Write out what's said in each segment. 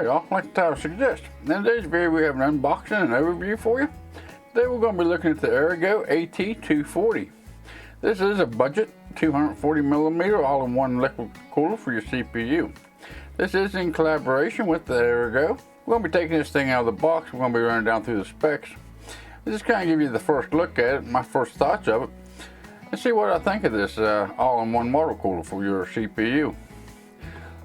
Alright, all like the title suggests. In today's video we have an unboxing and overview for you. Today we're going to be looking at the Aigo AT240. This is a budget 240mm all-in-one liquid cooler for your CPU. This is in collaboration with the Aigo. We're going to be taking this thing out of the box. We're going to be running down through the specs. I'll just kind of give you the first look at it, my first thoughts of it, and see what I think of this all-in-one water cooler for your CPU.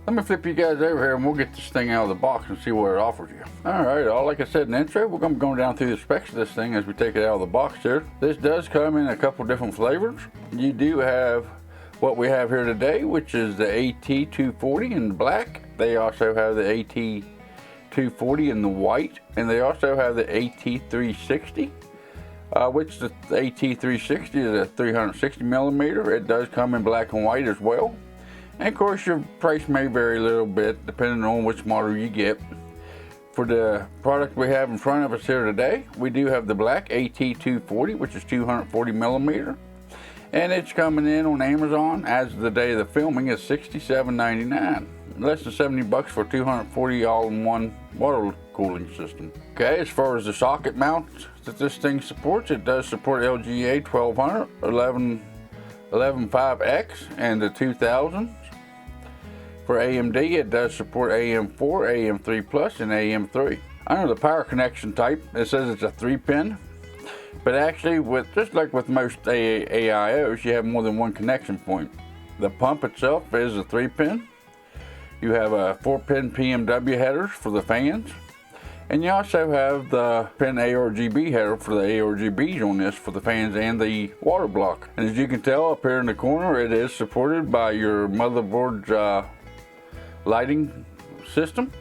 Let me flip you guys over here and we'll get this thing out of the box and see what it offers you. Alright, like I said in the intro, we're going to be going down through the specs of this thing as we take it out of the box here. This does come in a couple different flavors. You do have what we have here today, which is the AT240 in black. They also have the AT240 in the white, and they also have the AT360, which the AT360 is a 360mm. It does come in black and white as well. And of course your price may vary a little bit depending on which model you get. For the product we have in front of us here today, we do have the black AT240, which is 240mm. And it's coming in on Amazon as of the day of the filming is $67.99. Less than 70 bucks for 240 all-in-one water cooling system. Okay, as far as the socket mount that this thing supports, it does support LGA 1200, 11.5X, and the 2000s. For AMD, it does support AM4, AM3 Plus, and AM3. Under the power connection type, it says it's a 3-pin, but actually, just like with most AIOs, you have more than one connection point. The pump itself is a 3-pin. You have a 4-pin PMW headers for the fans, and you also have the pin ARGB header for the ARGBs on this for the fans and the water block. And as you can tell up here in the corner, it is supported by your motherboard's lighting system.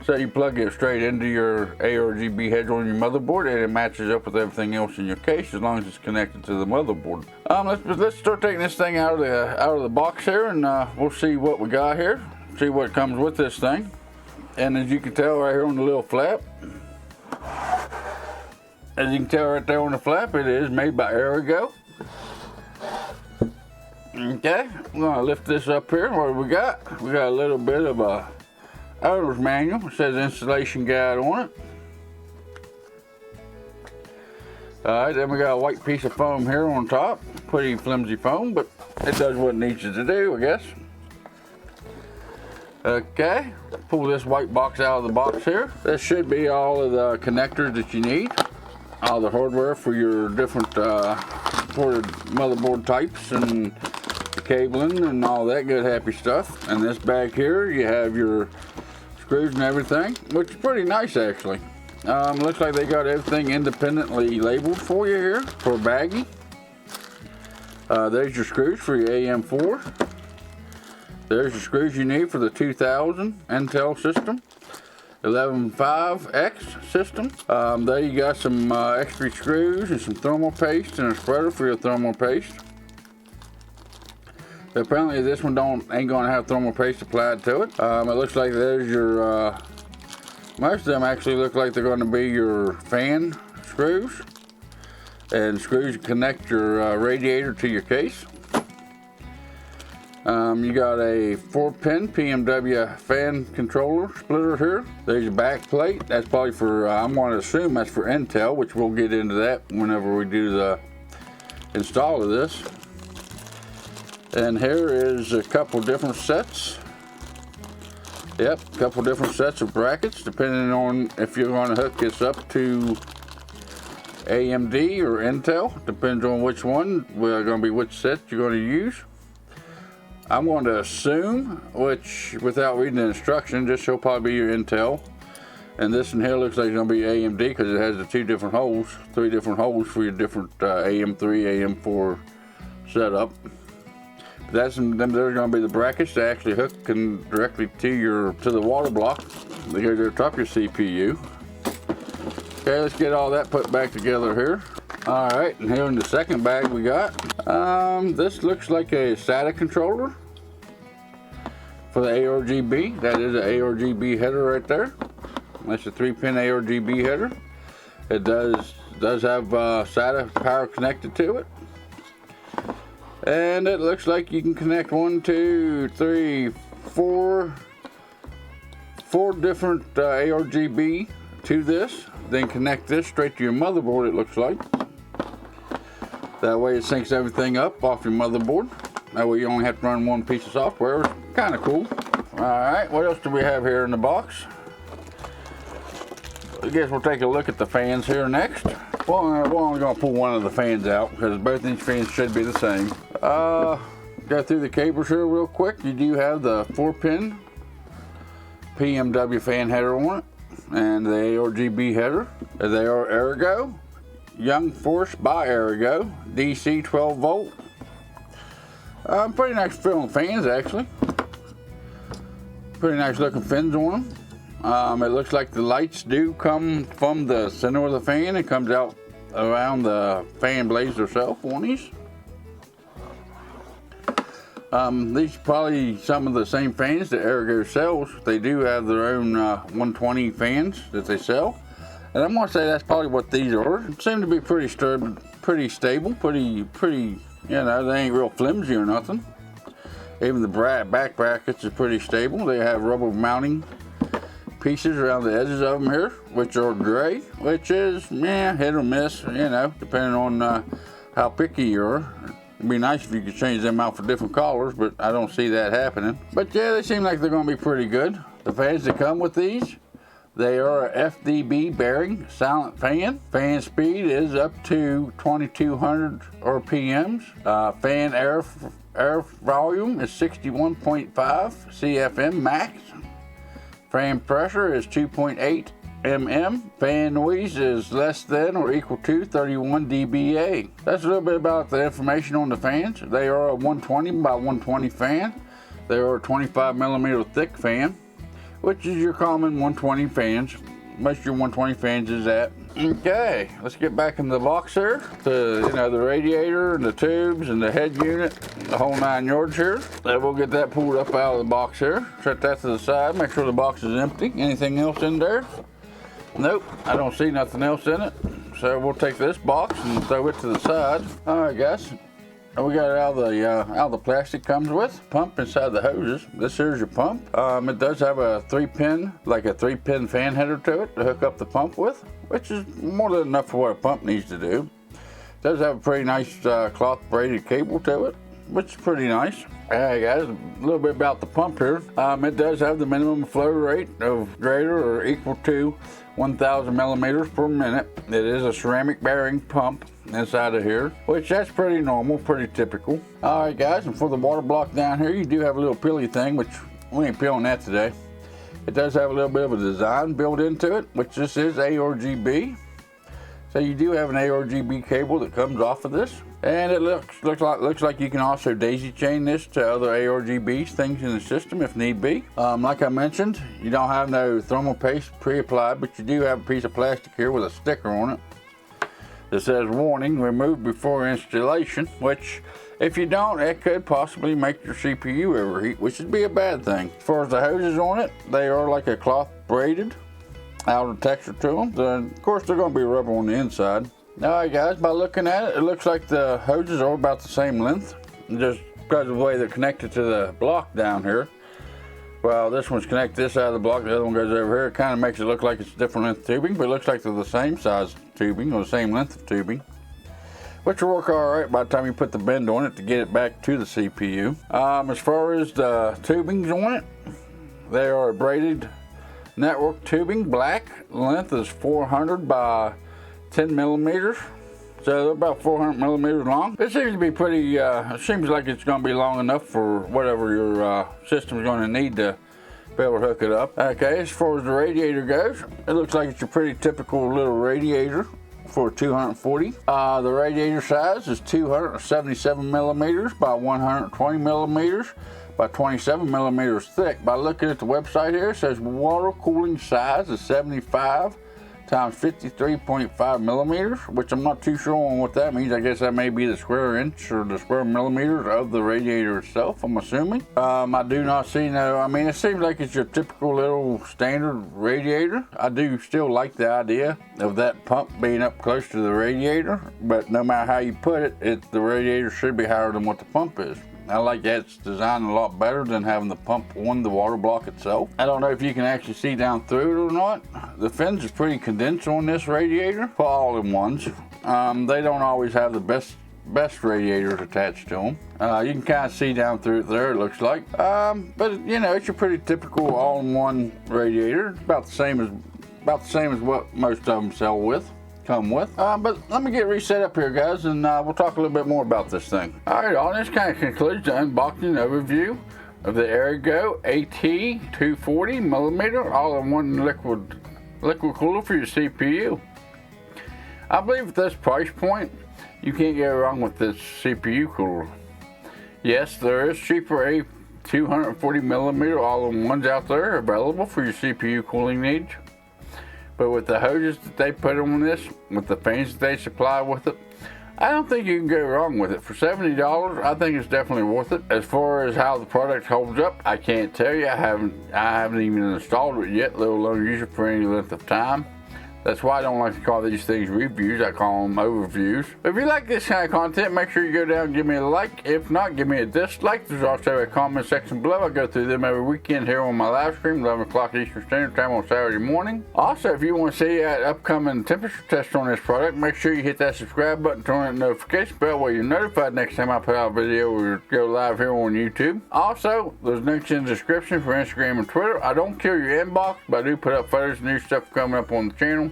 So you plug it straight into your ARGB header on your motherboard and it matches up with everything else in your case as long as it's connected to the motherboard. Let's start taking this thing out of the box here, and we'll see what we got here, see what comes with this thing. And as you can tell right here on the little flap, as you can tell right there on the flap, it is made by Aigo. Okay, I'm gonna lift this up here. What do we got? We got a little bit of a owner's manual. It says installation guide on it. Alright, then we got a white piece of foam here on top. Pretty flimsy foam, but it does what it needs it to do, I guess. Okay, pull this white box out of the box here. This should be all of the connectors that you need. All the hardware for your different ported motherboard types and the cabling and all that good happy stuff. And this bag here, you have your screws and everything, which is pretty nice actually. Looks like they got everything independently labeled for you here for a baggie. There's your screws for your AM4. There's the screws you need for the 2000 Intel system, 11.5X system. There you got some extra screws and some thermal paste and a spreader for your thermal paste. Apparently this one ain't gonna have thermal paste applied to it. It looks like there's your, most of them actually look like they're gonna be your fan screws. And screws connect your radiator to your case. You got a 4-pin PMW fan controller splitter here. There's your back plate. That's probably for, I'm going to assume that's for Intel, which we'll get into that whenever we do the install of this. And here is a couple different sets. Yep, a couple different sets of brackets, depending on if you're going to hook this up to AMD or Intel. Depends on which one, which set you're going to use. I'm going to assume, which without reading the instruction, this will probably be your Intel. And this in here looks like it's going to be AMD because it has the 3 different holes for your different AM3, AM4 setup. There's going to be the brackets that actually hook directly to the water block. They go to the top of your CPU. Okay, let's get all that put back together here. Alright, and here in the second bag we got, this looks like a SATA controller for the ARGB. That is an ARGB header right there. That's a 3-pin ARGB header. It does have SATA power connected to it. And it looks like you can connect 1, 2, 3, 4 4 different ARGB to this. Then connect this straight to your motherboard, it looks like. That way it syncs everything up off your motherboard. That way you only have to run one piece of software. It's kind of cool. Alright, what else do we have here in the box? I guess we'll take a look at the fans here next. Well, we're only going to pull one of the fans out because both these fans should be the same. Go through the cables here real quick. You do have the 4-pin PMW fan header on it and the ARGB header. They are Aigo, Young Force by Aigo, DC 12 volt. Pretty nice feeling fans actually. Pretty nice looking fins on them. It looks like the lights do come from the center of the fan. It comes out around the fan blades themselves on these. These are probably some of the same fans that Aigo sells. They do have their own 120 fans that they sell. And I'm gonna say that's probably what these are. They seem to be pretty stable, you know, they ain't real flimsy or nothing. Even the back brackets are pretty stable. They have rubber mounting pieces around the edges of them here, which are gray, which is, hit or miss, you know, depending on how picky you are. It'd be nice if you could change them out for different colors, but I don't see that happening. But yeah, they seem like they're gonna be pretty good. The fans that come with these, they are a FDB bearing silent fan. Fan speed is up to 2200 RPMs. Fan air volume is 61.5 CFM max. Fan pressure is 2.8 mm. Fan noise is less than or equal to 31 dBA. That's a little bit about the information on the fans. They are a 120 by 120 fan. They are a 25 millimeter thick fan, which is your common 120 fans. Most of your 120 fans is that. Okay, let's get back in the box here. The radiator and the tubes and the head unit, the whole 9 yards here. Then we'll get that pulled up out of the box here. Set that to the side, make sure the box is empty. Anything else in there? Nope, I don't see nothing else in it. So we'll take this box and throw it to the side. All right, guys. We got it out of the plastic comes with. Pump inside the hoses. This here's your pump. It does have a 3-pin fan header to it to hook up the pump with, which is more than enough for what a pump needs to do. It does have a pretty nice cloth braided cable to it, which is pretty nice. Alright guys, a little bit about the pump here. It does have the minimum flow rate of greater or equal to 1,000 millimeters per minute. It is a ceramic bearing pump inside of here, which that's pretty normal, pretty typical. Alright guys, and for the water block down here, you do have a little peely thing, which we ain't peeling that today. It does have a little bit of a design built into it, which this is ARGB. So you do have an ARGB cable that comes off of this. And it looks like you can also daisy chain this to other ARGB things in the system if need be. Like I mentioned, you don't have no thermal paste pre-applied, but you do have a piece of plastic here with a sticker on it that says warning, remove before installation, which if you don't, it could possibly make your CPU overheat, which would be a bad thing. As far as the hoses on it, they are like a cloth braided outer texture to them. Then, of course, they're going to be rubber on the inside. Alright guys, by looking at it, it looks like the hoses are about the same length, just because of the way they're connected to the block down here. Well, this one's connected this side of the block, the other one goes over here. It kind of makes it look like it's different length tubing, but it looks like they're the same size tubing, or the same length of tubing, which will work alright by the time you put the bend on it to get it back to the CPU. As far as the tubings on it, they are braided network tubing, black. Length is 400 by 10 millimeters, so they're about 400 millimeters long. It seems to be pretty, it seems like it's going to be long enough for whatever your system is going to need to be able to hook it up. Okay, as far as the radiator goes, it looks like it's a pretty typical little radiator for 240. The radiator size is 277 millimeters by 120 millimeters by 27 millimeters thick. By looking at the website here, it says water cooling size is 75 times 53.5 millimeters, which I'm not too sure on what that means. I guess that may be the square inch or the square millimeters of the radiator itself, I'm assuming. I do not see no, I mean, it seems like it's your typical little standard radiator. I do still like the idea of that pump being up close to the radiator, but no matter how you put it, the radiator should be higher than what the pump is. I like that it's designed a lot better than having the pump on the water block itself. I don't know if you can actually see down through it or not. The fins are pretty condensed on this radiator for all-in-ones. They don't always have the best radiators attached to them. You can kind of see down through it there, it looks like. But you know, it's a pretty typical all-in-one radiator. It's about the same as what most of them come with. But let me get reset up here, guys, and we'll talk a little bit more about this thing. Alright, all this kind of concludes the unboxing overview of the Aigo AT240 millimeter all-in-one liquid cooler for your CPU. I believe at this price point, you can't go wrong with this CPU cooler. Yes, there is cheaper A240 millimeter all-in-ones out there available for your CPU cooling needs. But with the hoses that they put on this, with the fans that they supply with it, I don't think you can go wrong with it. For $70, I think it's definitely worth it. As far as how the product holds up, I can't tell you. I haven't even installed it yet, let alone use it for any length of time. That's why I don't like to call these things reviews. I call them overviews. If you like this kind of content, make sure you go down and give me a like. If not, give me a dislike. There's also a comment section below. I go through them every weekend here on my live stream, 11 o'clock Eastern Standard Time on Saturday morning. Also, if you want to see an upcoming temperature test on this product, make sure you hit that subscribe button, turn on that notification bell where you're notified next time I put out a video or go live here on YouTube. Also, there's links in the description for Instagram and Twitter. I don't kill your inbox, but I do put up photos and new stuff coming up on the channel.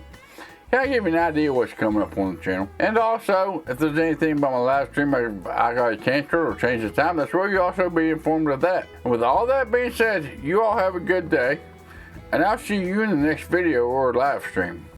Can I give you an idea what's coming up on the channel? And also, if there's anything about my live stream I got to cancel or change the time, that's where you also be informed of that. And with all that being said, you all have a good day, and I'll see you in the next video or live stream.